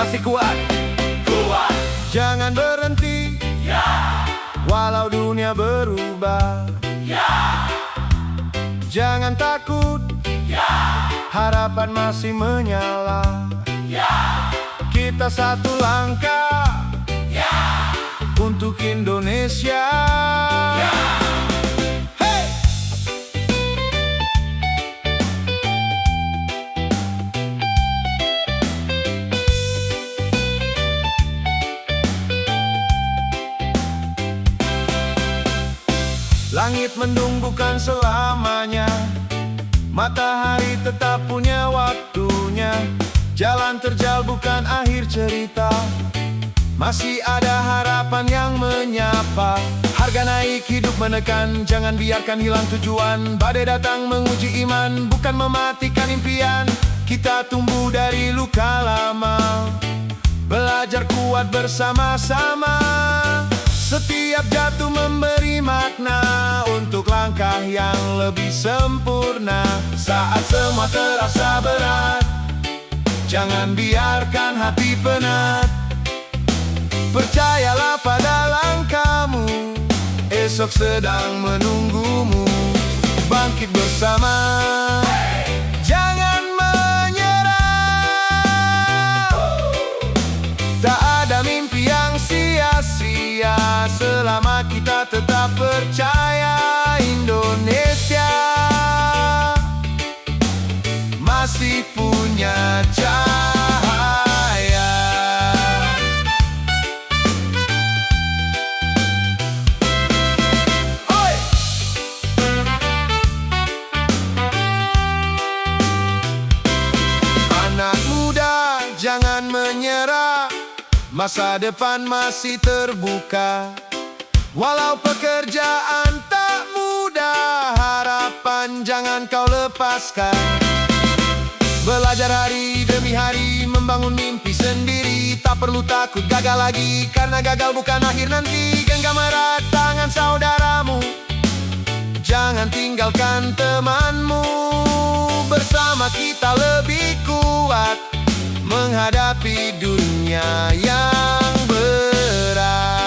masih kuat. Kuat. Jangan berhenti, Ya. walau dunia berubah. Ya. Jangan takut, Ya. harapan masih menyala. Ya. Kita satu langkah Ya. untuk Indonesia. Ya. Hey! Langit mendung bukan selamanya, matahari tetap punya waktunya. Jalan terjal bukan akhir cerita, masih ada harapan yang menyapa. Harga naik, hidup menekan, jangan biarkan hilang tujuan. Badai datang menguji iman, bukan mematikan impian. Kita tumbuh dari luka lama, belajar kuat bersama-sama. Setiap jatuh memberi makna untuk langkah yang lebih sempurna. Saat semua terasa berat, jangan biarkan hati penat. Percayalah pada langkahmu, esok sedang menunggumu. Bangkit bersama, jangan menyerah. Tak ada mimpi yang sia-sia selama kita tetap percaya. Indonesia masih punya cahaya. Oi! Anak muda, jangan menyerah, masa depan masih terbuka. Walau pekerjaan tak mudah, harapan jangan kau lepaskan. Belajar hari demi hari, membangun mimpi sendiri. Tak perlu takut gagal lagi, karena gagal bukan akhir nanti. Genggam erat tangan saudaramu, jangan tinggalkan temanmu. Bersama kita lebih kuat menghadapi dunia yang berat.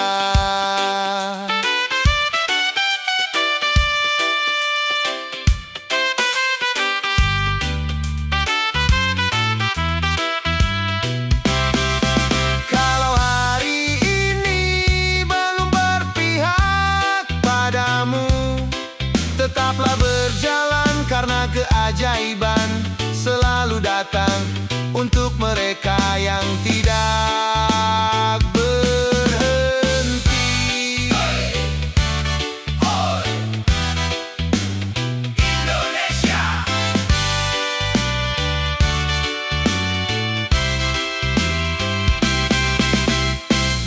Kalau hari ini belum berpihak padamu, tetaplah berjalan, karena keajaiban selalu datang untuk mereka yang tidak berhenti. Indonesia.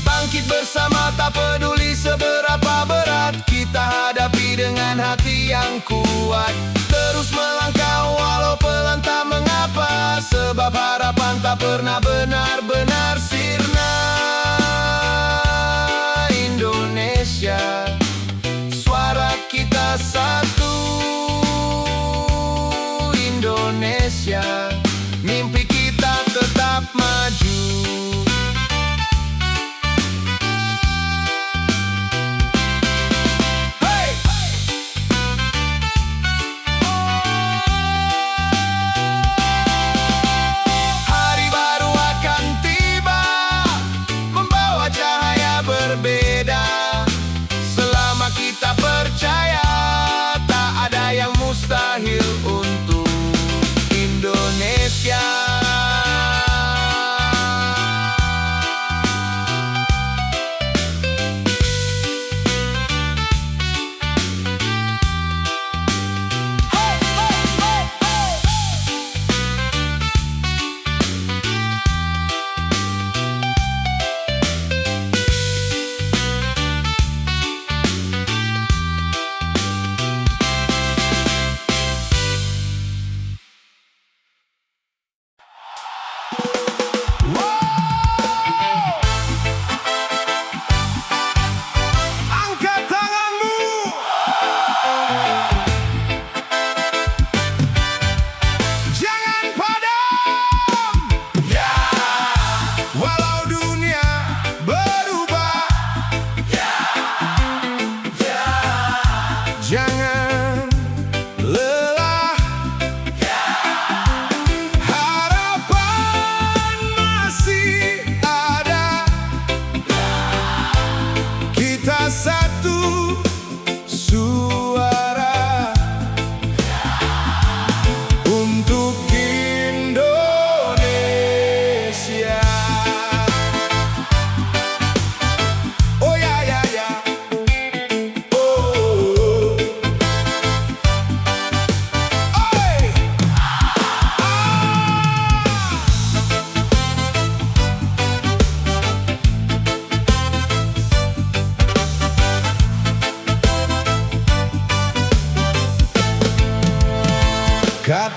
Bangkit bersama, tak peduli seberapa berat. Kita hadapi dengan hati yang kuat. Terus melangkah walau pelan tak mengapa, sebab harapan tak pernah benar-benar sirna. Indonesia, suara kita satu. Indonesia, mimpi kita tetap maju. Hari baru akan tiba,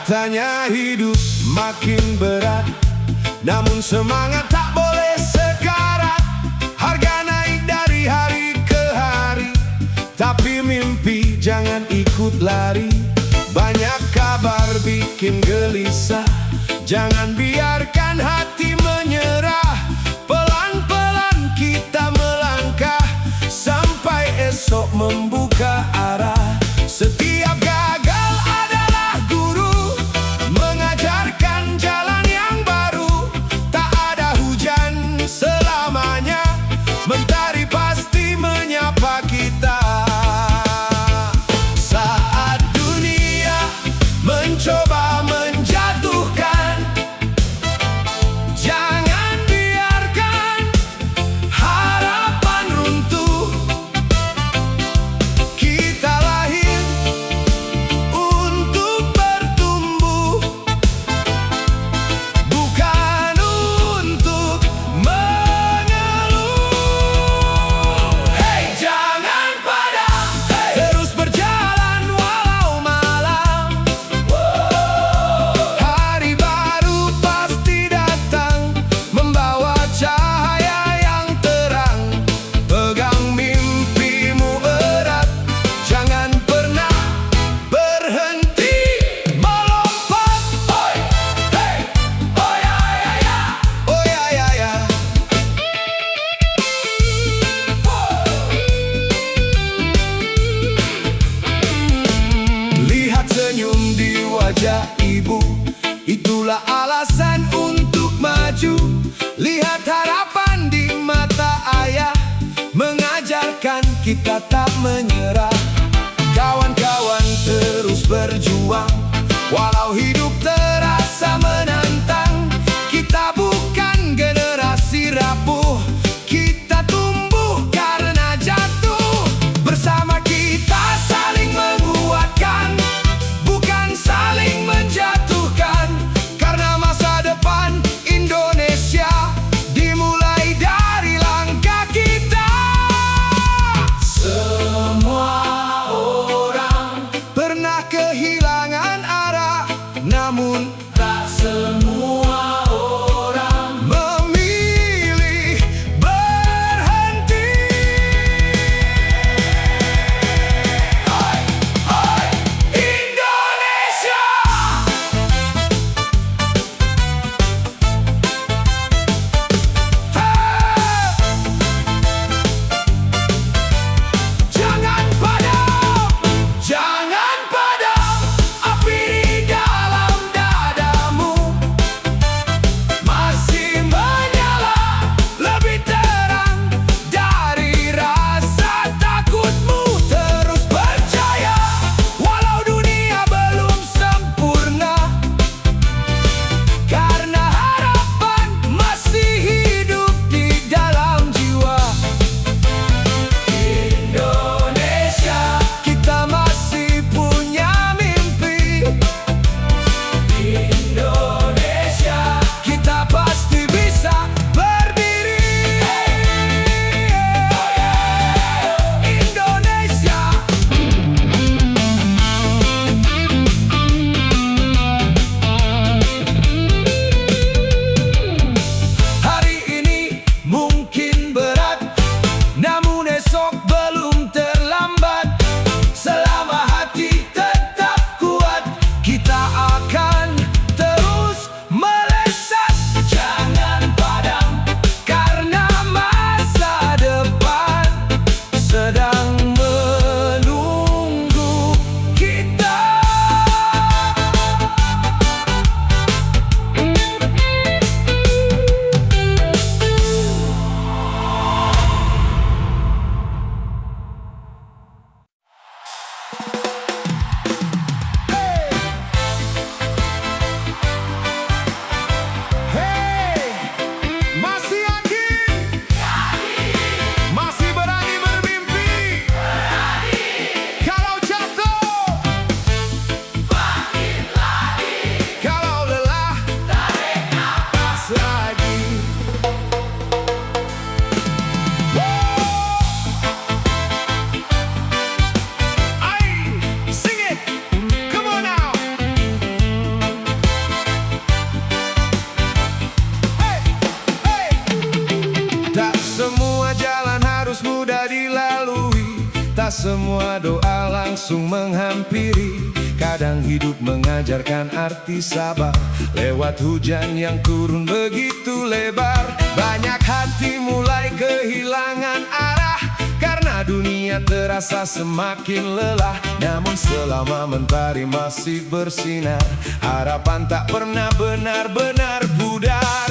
Katanya hidup makin berat, namun semangat tak boleh sekarat. Harga naik dari hari ke hari, tapi mimpi jangan ikut lari. Banyak kabar bikin gelisah, jangan biarkan hati menyerah. Pelan-pelan kita melangkah, sampai esok membuka arah. Setiap gagal adalah guru, mengajarkan jalan yang baru. Tak ada hujan selamanya, mentari pasti menyapa kita. Saat dunia mencoba menjatuhkan, jangan biarkan harapan runtuh. Kita lahir untuk bertumbuh, bukan untuk mengeluh. Hey, jangan padam, terus berjalan walau malam. Hari baru pasti datang, membawa cahaya yang terang. Pegang mimpimu erat, jangan pernah berhenti melompat. Oi, hey, oh ya ya ya, oh ya ya ya. Lihat senyum di wajah ibu, itulah alasan untuk maju. Lihat harapan di mata ayah, mengajarkan kita tak menyerah. Kawan-kawan terus berjuang, walau hidup terasa menantang. Kita bukan generasi rapuh, kita tumbuh karena jatuh. Bersama kita saling menguatkan, bukan saling menjatuhkan. Karena masa depan Indonesia dimulai dari langkah kita. Semua semua jalan harus mudah dilalui, tak semua doa langsung menghampiri. Kadang hidup mengajarkan arti sabar lewat hujan yang turun begitu lebar. Banyak hati mulai kehilangan arah karena dunia terasa semakin lelah. Namun selama mentari masih bersinar, harapan tak pernah benar-benar pudar.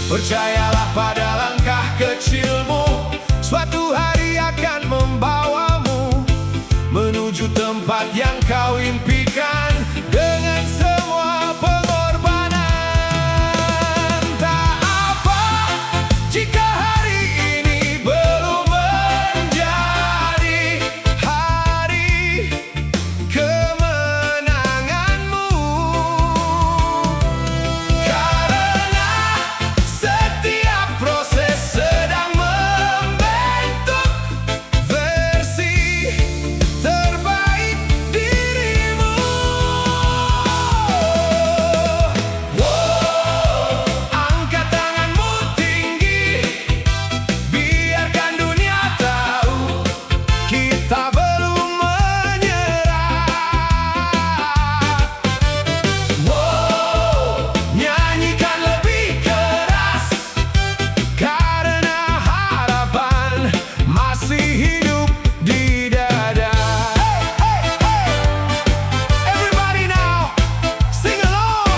Percayalah pada langkah kecilmu, suatu hari akan membawamu menuju tempat yang kau impikan dengan semua pengorbanan. Tak apa jika hari ini belum menjadi hari kemenanganmu, karena setiap proses sedang membentuk versi terbaik dirimu. Angkat tanganmu tinggi, biarkan dunia tahu kita belum menyerah. Nyanyikan lebih keras karena harapan masih hidup di dada. Everybody now, sing along.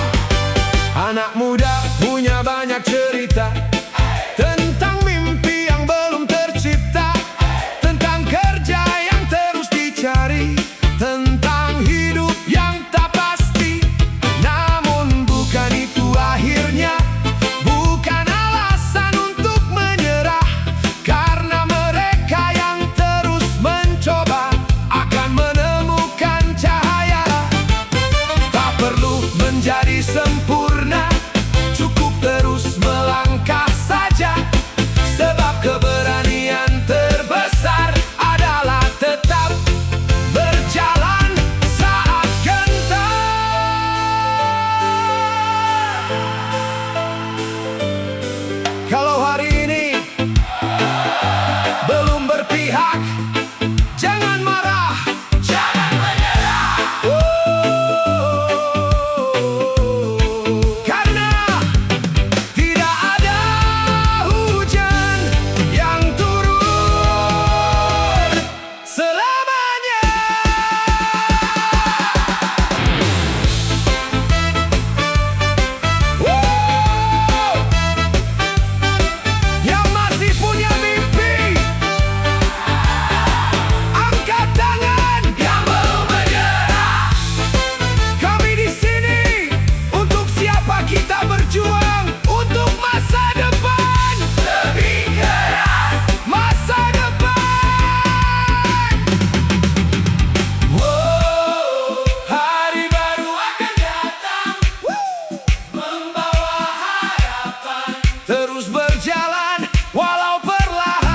Anak muda punya banyak cerita tentang mimpi yang belum tercipta, tentang kerja yang terus dicari, tentang hidup yang tak pasti. Namun bukan itu akhirnya, bukan alasan untuk menyerah, karena mereka yang terus mencoba akan menemukan cahaya. Tak perlu menjadi sempurna, cukup terus melangkah saja, sebab keberanian terbesar adalah tetap berjalan saat gentar. Kalau hari ini belum berpihak, jangan marah, Jangan menyerah. karena tidak ada hujan yang turun selamanya. Yang masih punya mimpi, angkat tangan. Yang belum menyerah. Kami di sini untuk siapa kita berjuang untuk masa depan. Lebih keras. Masa depan. Hari baru akan datang, Membawa harapan. terus berjalan walau perlahan,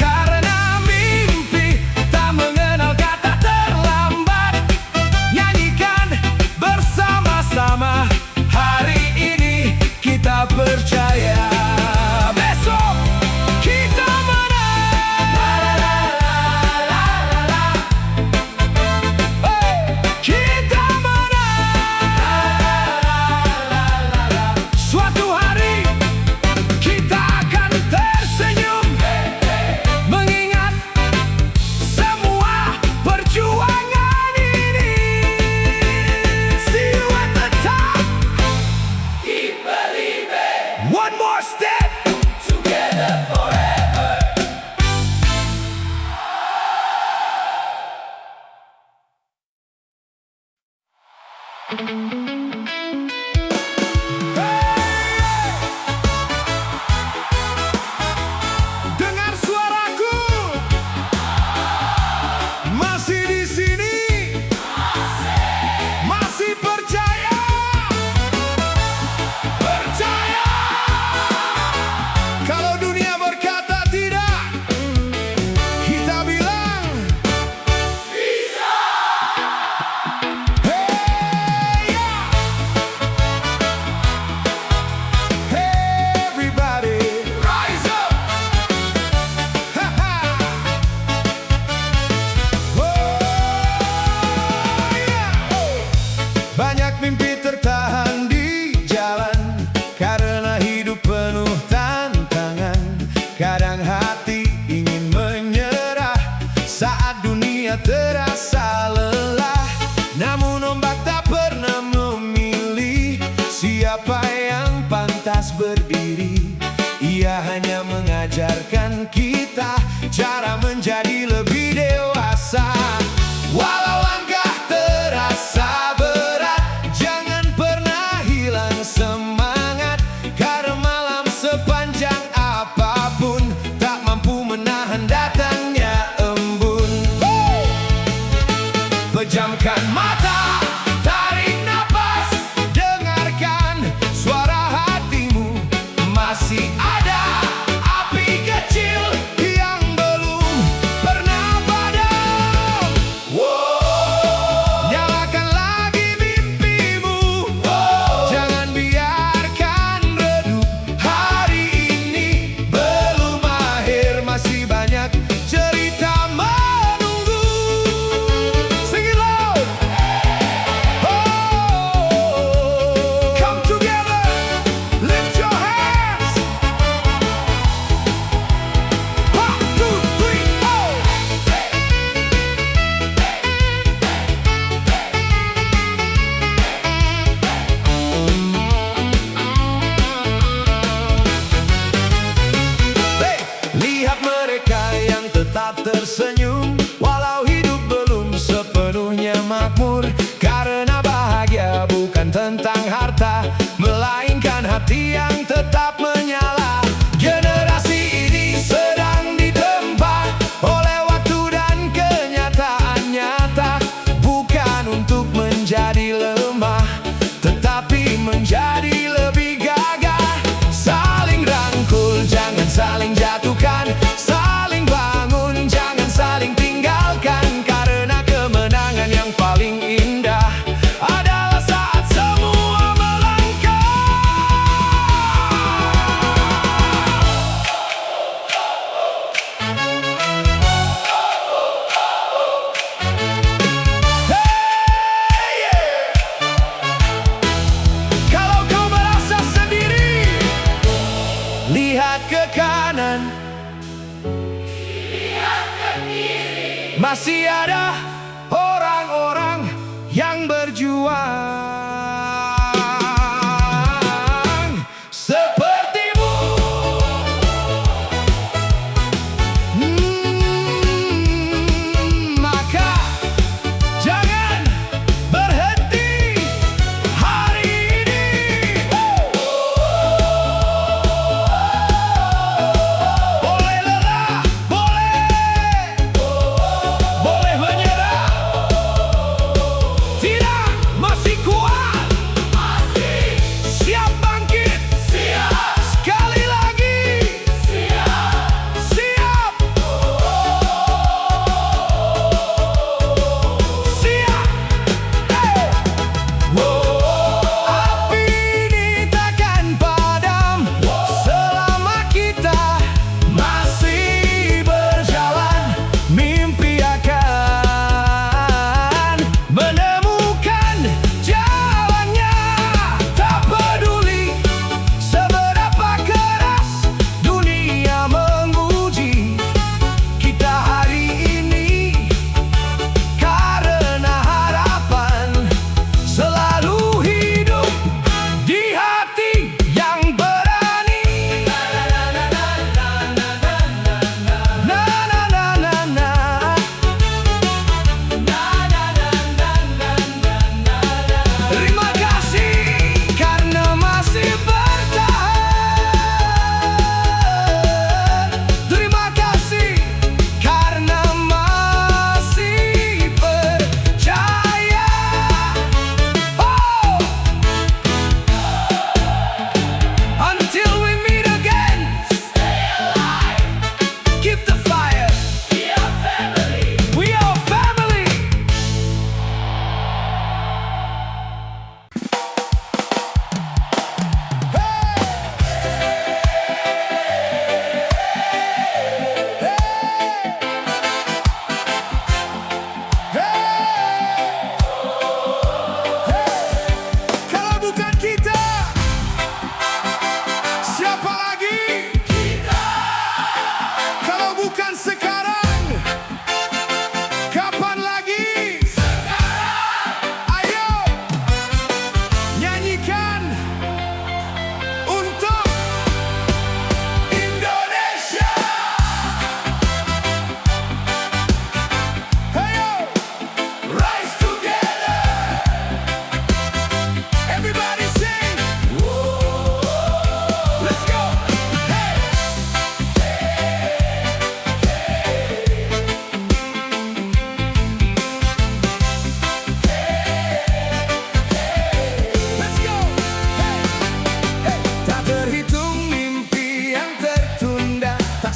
karena mimpi tak mengenal kata terlambat. Nyanyikan bersama-sama, hari ini kita percaya besok kita menang. Kita menang. Suatu hari kita akan tersenyum, mengingat semua perjuangan ini. See you at the top. Keep believing. One more step. Together forever. Dengar suaraku, masih di sini, masih percaya, percaya. Kalau dunia berkata Dia hanya mengajarkan kita cara menjadi lebih dewasa. Walau langkah terasa berat, jangan pernah hilang semangat. Karena malam sepanjang apapun tak mampu menahan datangnya embun. Pejamkan mata, tarik napas, dengarkan suara hatimu. Masih ada api kecil yang belum pernah padam. Nyalakan lagi mimpimu. Jangan biarkan redup. Hari ini belum akhir, masih banyak cerita menunggu. Sing it loud. Come together, lift your hands. 1, 2, 3, oh. Hey, lihat mereka yang tetap tersenyum, walau hidup belum sepenuhnya makmur. Karena bahagia bukan tentang harta, melainkan hati yang tetap menyala. Generasi ini sedang ditempa oleh waktu dan kenyataan nyata. Bukan untuk menjadi lemah, tetapi menjadi lebih gagah. Saling rangkul, jangan saling jatuhkan. Saling bangun, jangan saling tinggalkan. Karena kemenangan yang paling indah adalah saat semua melangkah. Hey, yeah. Kalau kau merasa sendiri, lihat ke kanan, masih ada orang-orang yang berjuang sepertimu. Maka jangan berhenti hari ini. Boleh lelah, boleh menyerah, tidak, masih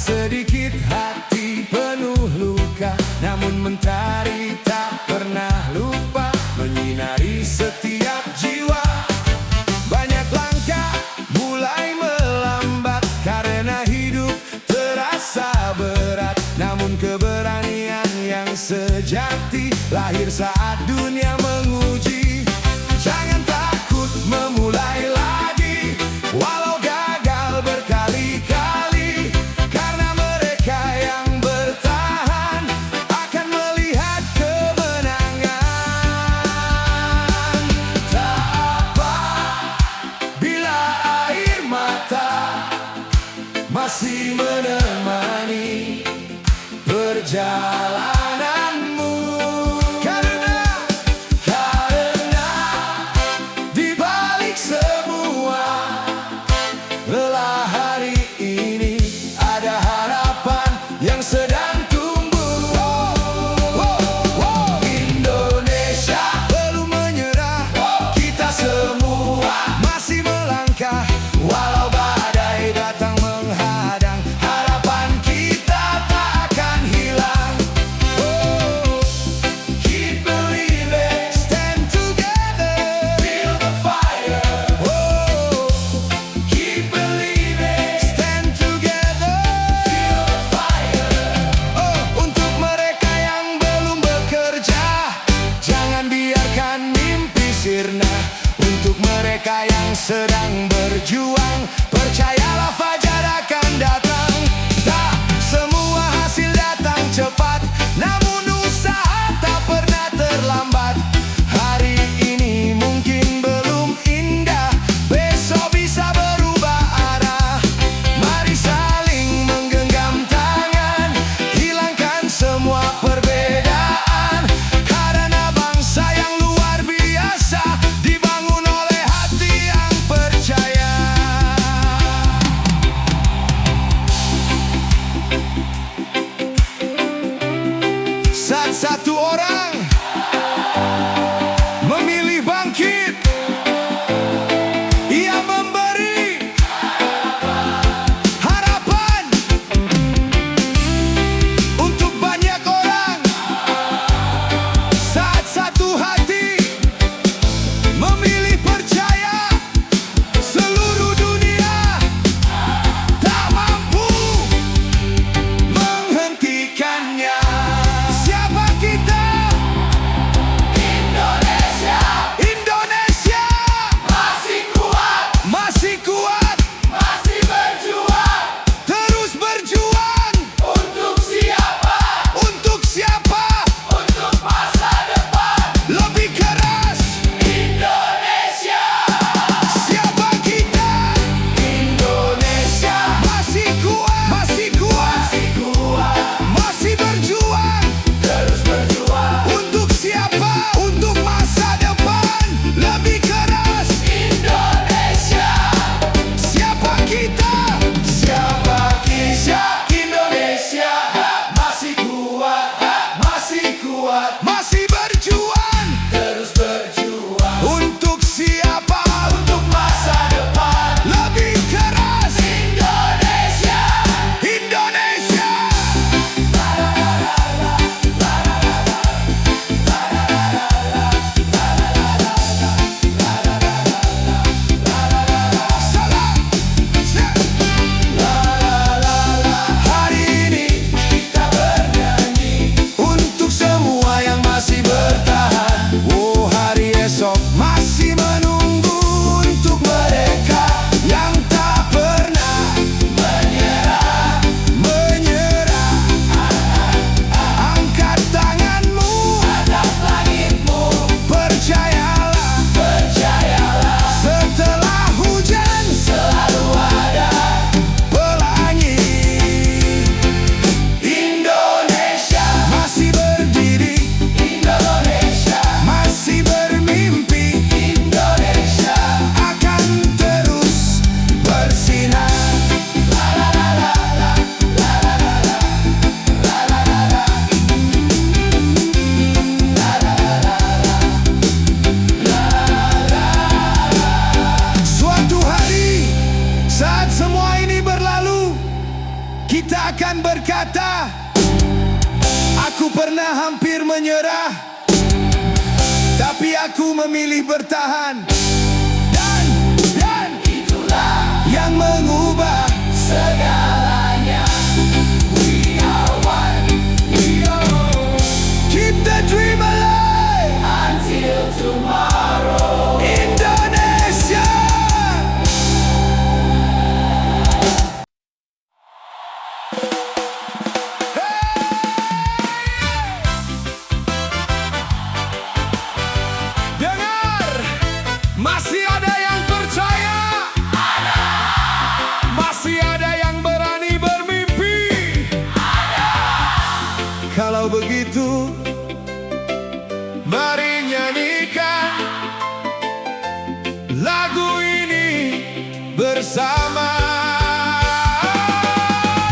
sedikit hati penuh luka, namun mentari tak pernah lupa menyinari setiap jiwa. Banyak langkah mulai melambat karena hidup terasa berat, namun keberanian yang sejati lahir saat dunia menguji. Jangan takut memulai lagi, walau gagal berkali-kali, karena mereka yang bertahan akan melihat kemenangan. Tak apa bila air mata masih menemani perjalananmu, karena di balik semua lelah hari ini ada harapan yang sedang tumbuh. Indonesia belum menyerah, kita semua masih melangkah, walau badai datang menghadang, harapan kita tak akan hilang. kita akan berkata, aku pernah hampir menyerah, tapi aku memilih bertahan. Dan itulah yang mengubah Segalanya. We are one. We are Keep the dream alive, until tomorrow. Indonesia. Dengar, masih ada yang percaya, masih ada yang berani bermimpi. Kalau begitu, mari nyanyikan lagu ini bersama.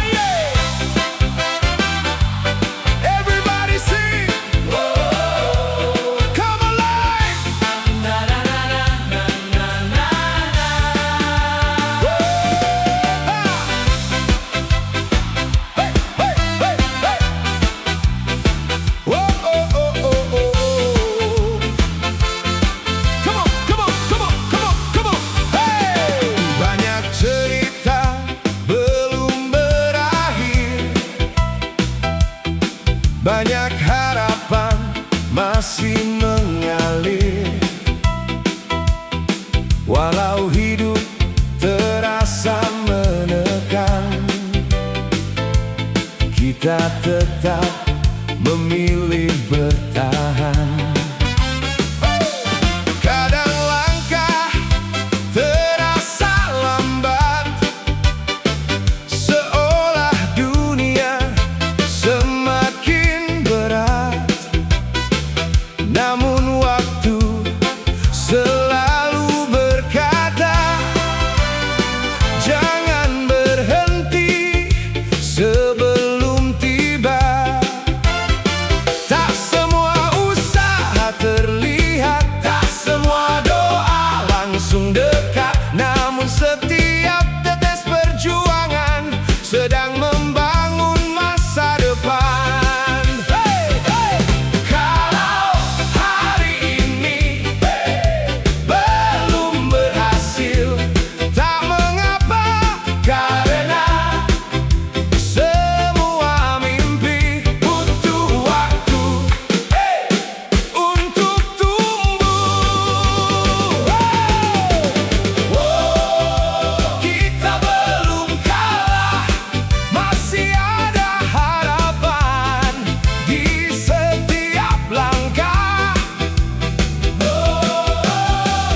Yeah. Everybody sing. Come alive. Na na na na na na na na. Hey, hey, hey, hey. Whoa, oh, oh, oh, oh. Come on, come on, come on, come on, come on. Hey! Banyak cerita belum berakhir, banyak harapan masih mengalir. Walau hidup terasa menekan, kita tetap memilih bertahan. Kadang langkah terasa lambat, seolah dunia semakin berat. Namun waktu selalu berkata, jangan berhenti sebelum tiba. Tak semua usaha terlihat, tak semua doa langsung dekat. Namun setiap tetes perjuangan sedang membangun masa depan. Hey, hey. Kalau hari ini belum berhasil, tak mengapa, karena semua mimpi butuh waktu untuk tumbuh. Kita belum kalah, masih ada harapan di setiap langkah.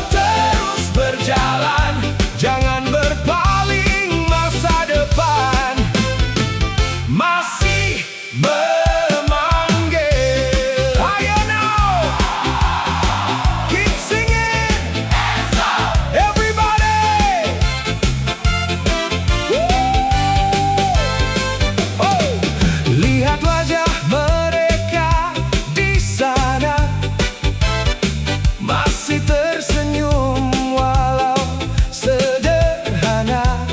Terus berjalan, jangan berpaling, masa depan masih memanggil. Ayo now, keep singing, everybody. Oh, lihat wajah mereka di sana, masih tersenyum walau sederhana.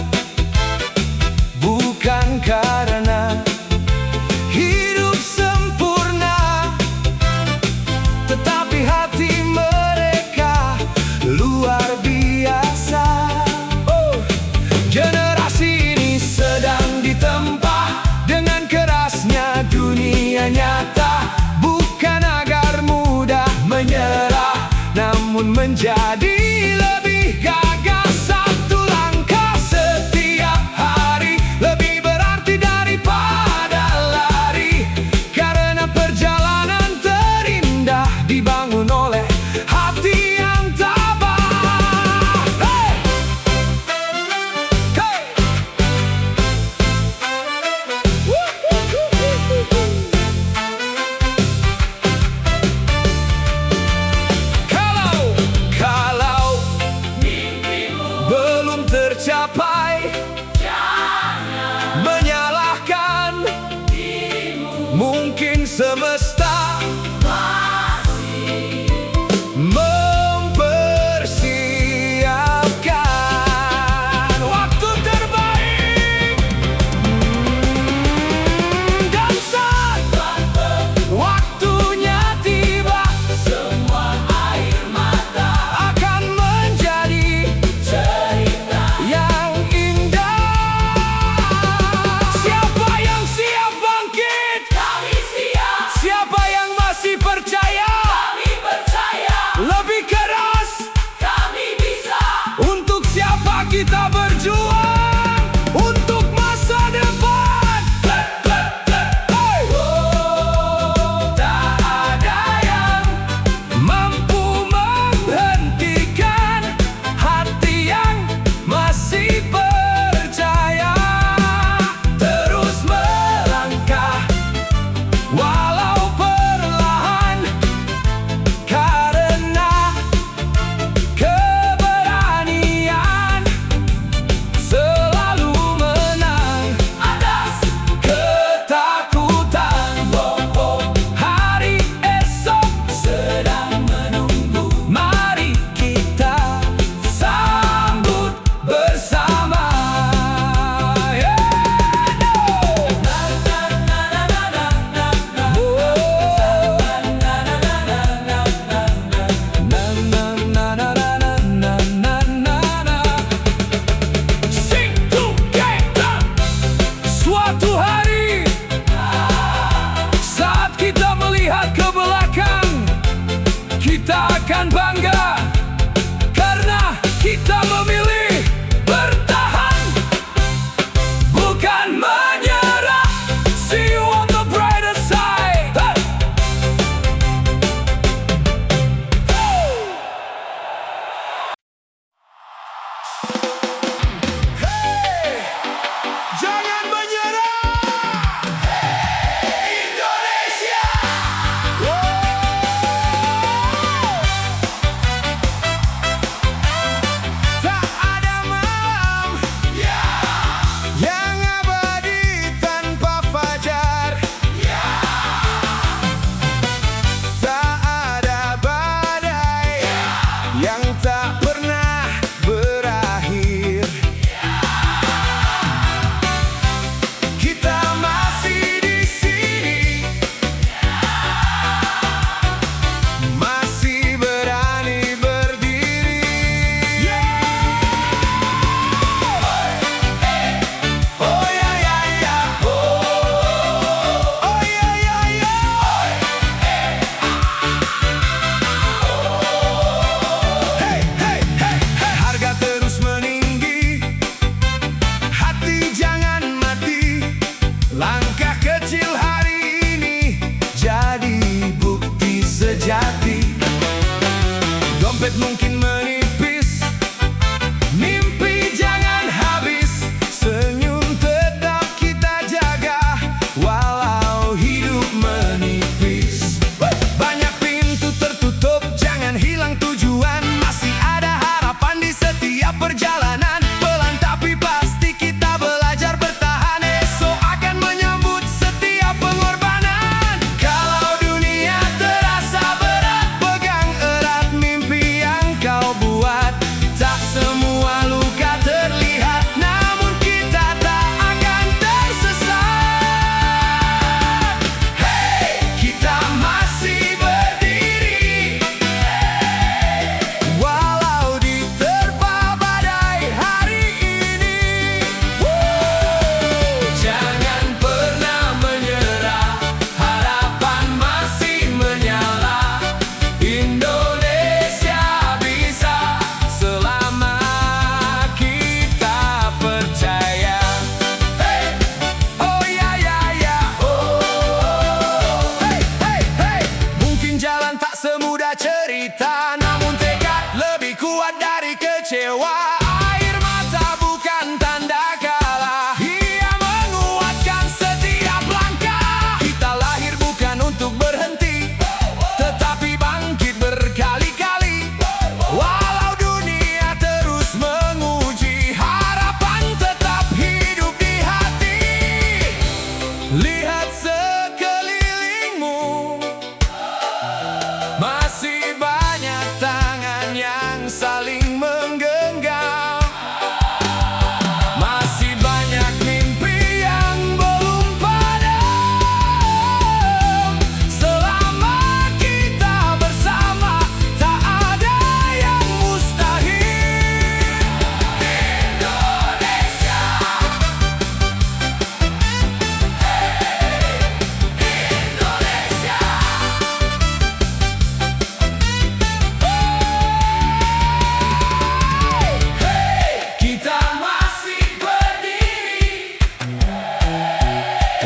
Bukan karena hidup sempurna, tetapi hati mereka luar biasa. Oh, generasi ini sedang ditempa dengan kerasnya dunia nyata. Bukan agar mudah menyerah, namun menjadi lebih gagah. Satu langkah setiap hari lebih berarti daripada lari, karena perjalanan terindah dibangun oleh hati yang tabah. Hey! Hey! Woo, woo, woo, woo, woo. Kalau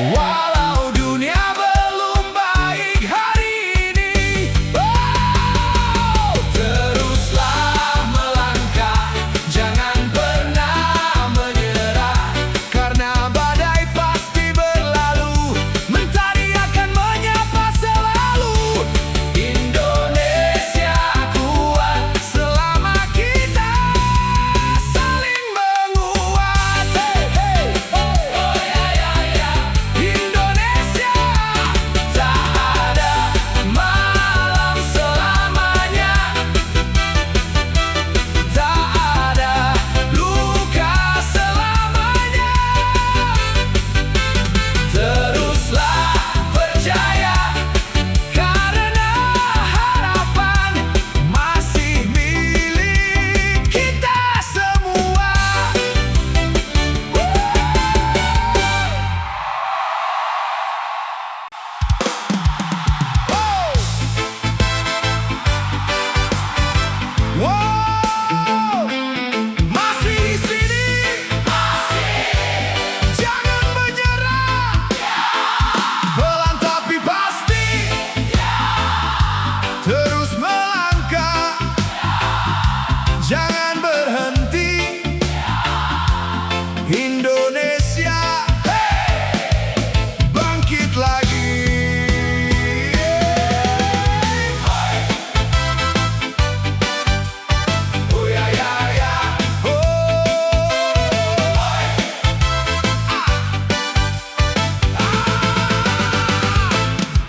Walau dunia belum baik hari ini, teruslah melangkah, jangan pernah menyerah. Karena badai pasti berlalu, mentari akan menyapa selalu. Indonesia kuat selama kita saling menguat. Indonesia tak ada malam selamanya, tak ada luka selamanya. Teruslah percaya, karena harapan masih milik kita semua. Wow, masih di sini, jangan menyerah, pelan tapi pasti, terus melangkah, jangan berhenti. Indonesia, bangkit lagi. Oh ya ya ya,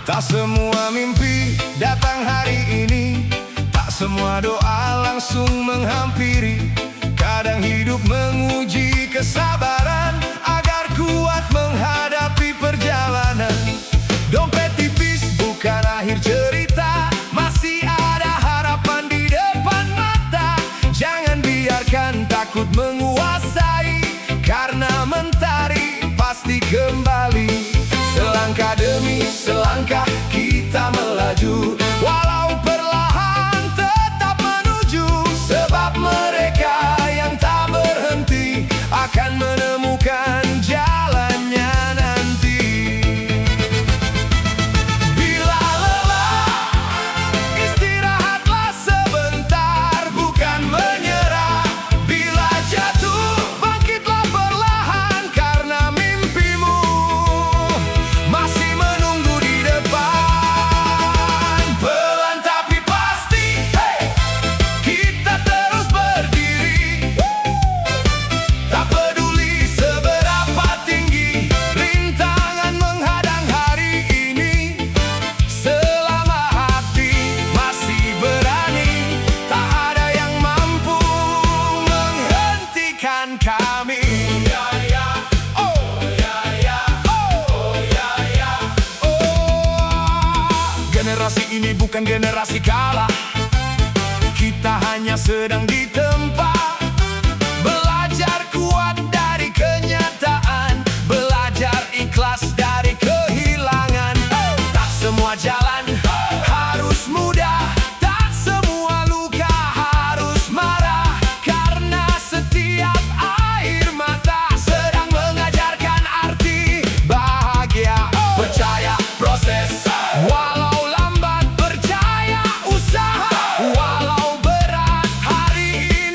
tak semua mimpi datang hari ini, tak semua doa langsung menghampiri. Kadang hidup menguji kesabaran agar kuat menghadapi perjalanan. Dompet tipis bukan akhir cerita, masih ada harapan di depan mata. Jangan biarkan takut menguasai, karena mentari pasti kembali. Selangkah demi selangkah kita melaju, walau perlahan tetap menuju. Sebab mereka yang tak berhenti akan menemukan jalannya nanti. Bila lelah, istirahatlah sebentar, bukan menyerah. Bila jatuh, bangkitlah perlahan, karena mimpimu masih menunggu di depan. Pelan tapi pasti, kita terus berdiri. Tak peduli seberapa tinggi rintangan menghadang hari ini, selama hati masih berani, tak ada yang mampu menghentikan kami. Generasi ini bukan generasi kalah, kita hanya sedang ditempa. Belajar kuat dari kenyataan, belajar ikhlas dari kehilangan. Tak semua jalan harus mudah, tak semua luka harus marah. Karena setiap air mata sedang mengajarkan arti bahagia. Percaya proses, walau lambat, percaya usaha, walau berat hari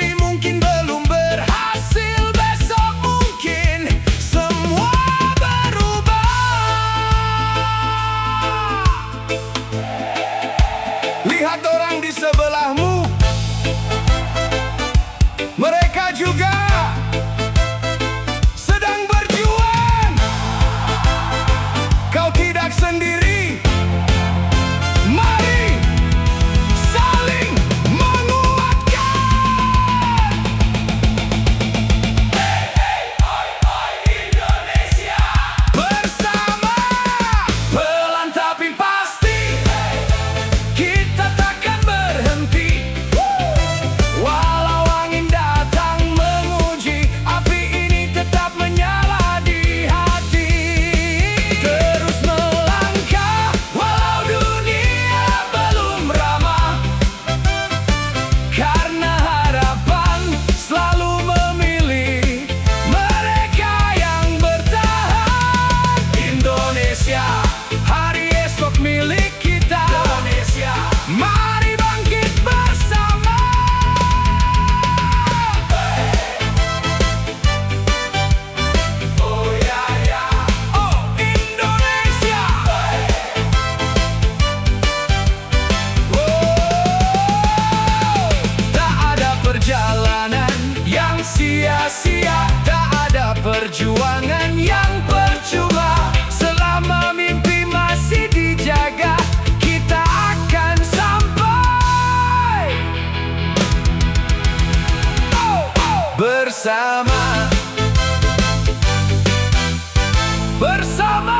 bersama.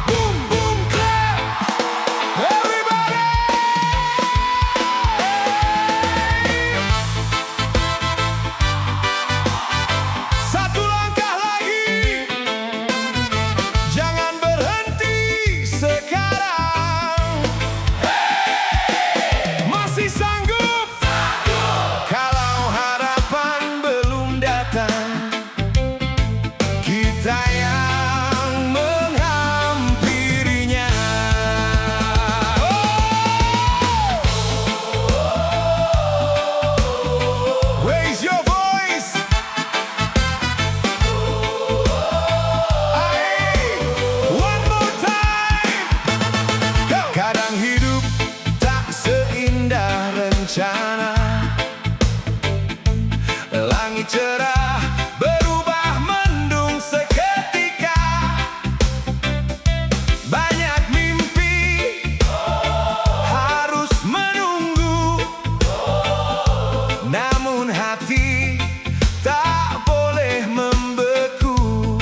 Boom, boom, clap. Everybody. Satu langkah lagi, jangan berhenti sekarang. Masih sanggup? Kalau harapan belum datang, kita yang menghampirinya. Raise your voice. One more time. Go. Kadang hidup tak seindah rencana. Langit cerah berubah mendung seketika. Banyak mimpi harus menunggu, namun hati tak boleh membeku.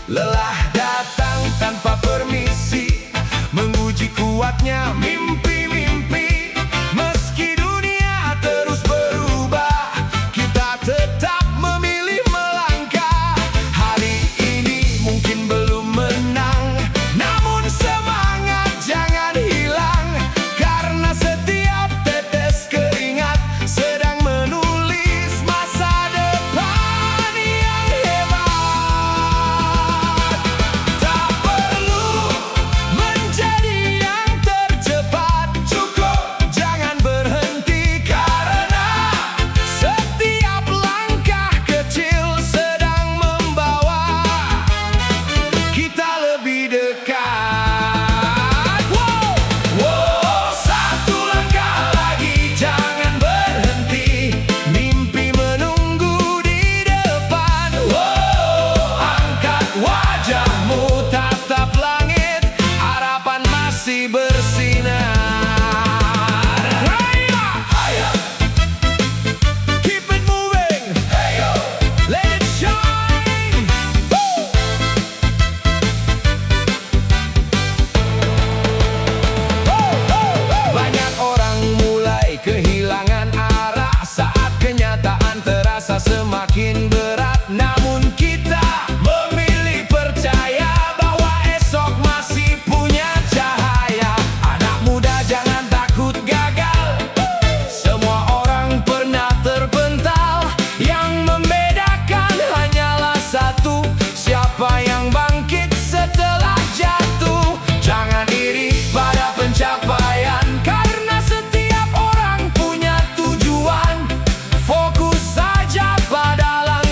Lelah datang tanpa permisi, menguji kuatnya mimpi-mimpi. Meski dunia terus berubah, kita tetap memilih melangkah. Hari ini mungkin belum menang, namun semangat jangan hilang. Karena setiap tetes keringat sedang menulis masa depan yang hebat. Tak perlu menjadi yang tercepat, cukup jangan berhenti. Karena setiap langkah kecil sedang membawa kita lebih dekat. Wow, wow, satu langkah lagi, jangan berhenti. Mimpi menunggu di depan. Wow, angkat wajahmu, tatap langit, harapan masih bersinar. Haya, keep it moving, let it shine. Woo! Banyak orang mulai kehilangan arah saat kenyataan terasa semakin berat. Namun kita memilih percaya bahwa esok masih punya cahaya. Anak muda jangan takut gagal, semua orang pernah terpental. Yang membedakan hanyalah satu, siapa yang bangkit setelah jatuh. Jangan iri pada pencapaian, karena setiap orang punya tujuan. Fokus saja pada langkah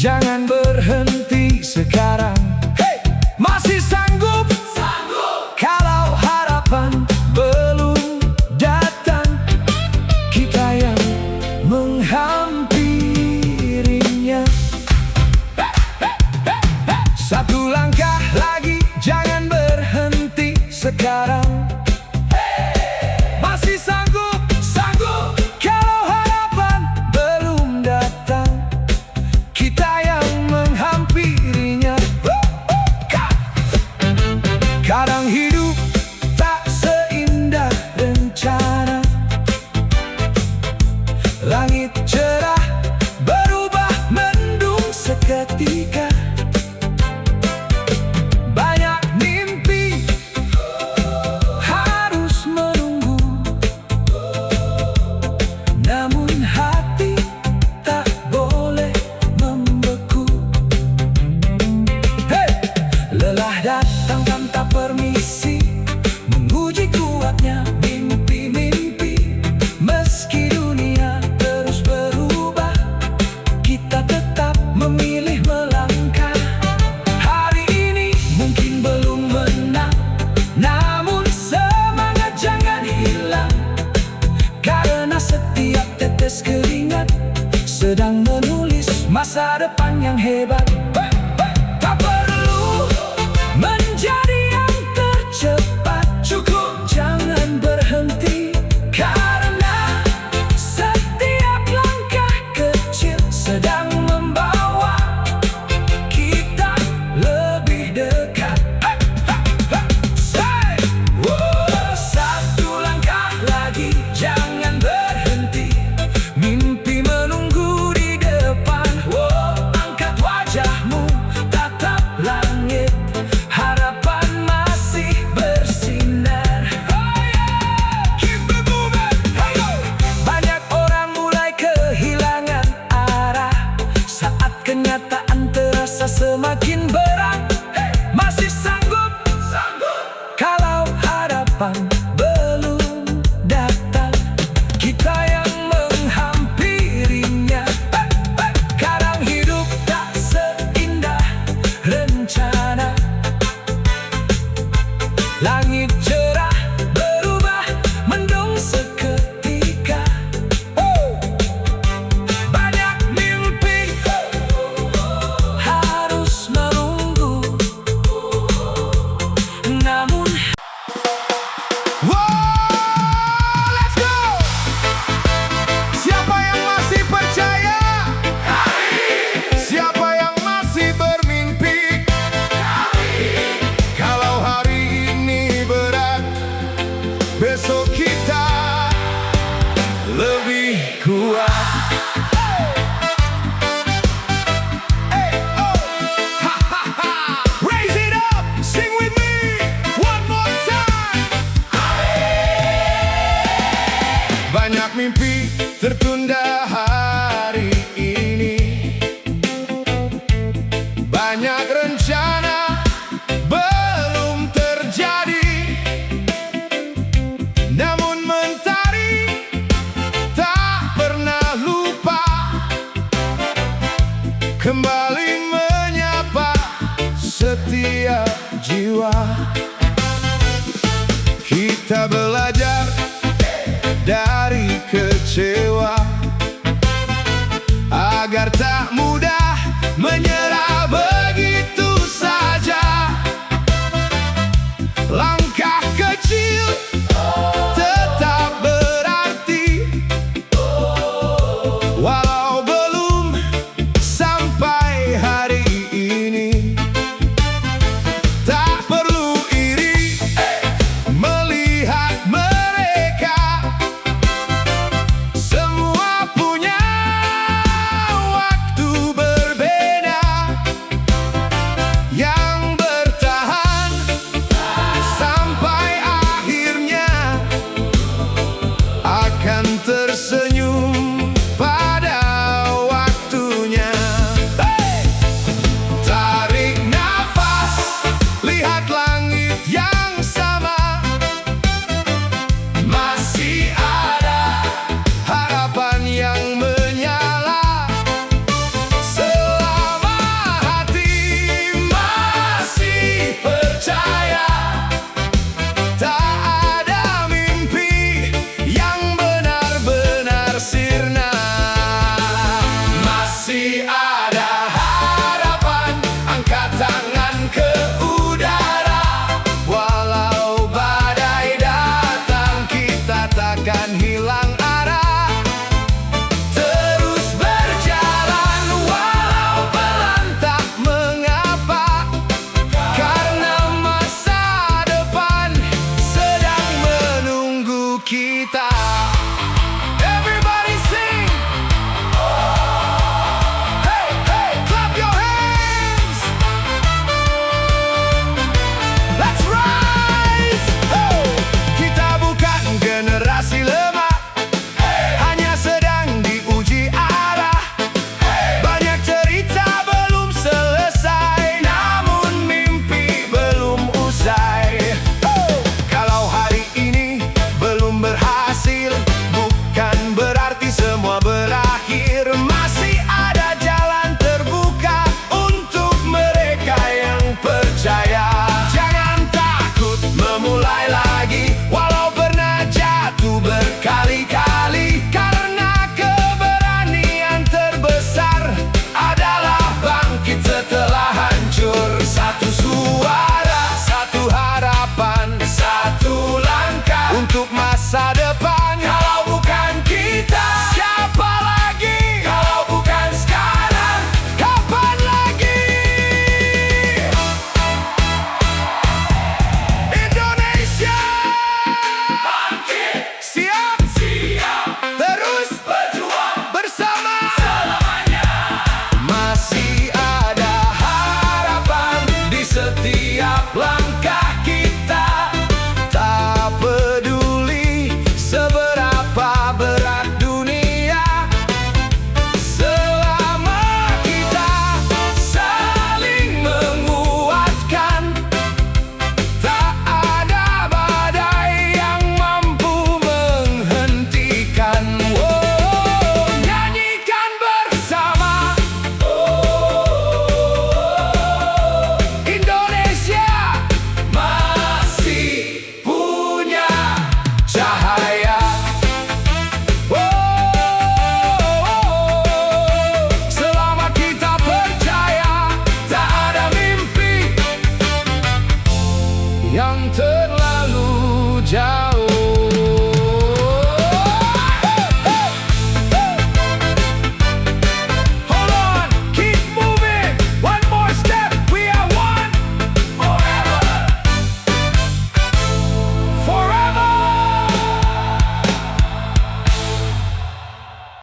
jangan berhenti sekarang. Hey! Masih sanggup? Sanggup! Kalau harapan belum datang, kita yang menghampirinya. Satu langkah lagi, jangan berhenti sekarang. Masih sanggup? Sanggup! Kalau harapan belum datang, kita yang menghampirinya. Kadang hidup tak seindah rencana. Langit cerah berubah mendung seketika. Banyak mimpi harus menunggu, namun hati tak boleh membeku. Hey! Lelah datang tanpa permisi, menguji kuatnya mimpi-mimpi. Meski dunia terus berubah, kita tetap memilih melangkah. Hari ini mungkin belum menang, namun semangat jangan hilang. Karena setiap tetes keringat sedang menulis masa depan yang hebat. Tak perlu menjadi yang tercepat, cukup jangan berhenti. Karena setiap langkah kecil sedang membawa kita lebih dekat. Say! Satu langkah lagi, jangan berhenti. Mimpi menunggu di depan. Angkat wajahmu, tatap langit. Harapan masih bersinar. Keep it moving. Banyak orang mulai kehilangan arah saat kenyataan terasa semakin berat. Masih sanggup? Sanggup! Kalau harapan belum datang, kita yang menghampirinya. Kadang hidup tak seindah rencana. Langit cerah berubah mendung seketika. Banyak mimpi harus menunggu, namun let's go! Siapa yang masih percaya? Siapa yang masih bermimpi? Kalau hari ini berat, besok kita lebih kuat. Hey, oh, ha ha ha! Raise it up, sing with me one more time. Banyak mimpi tertunda hari ini. Banyak rencana belum terjadi. Namun mentari tak pernah lupa, kembali menyapa setiap jiwa. Kita belajar dari kecewa agar tak mudah menyerah.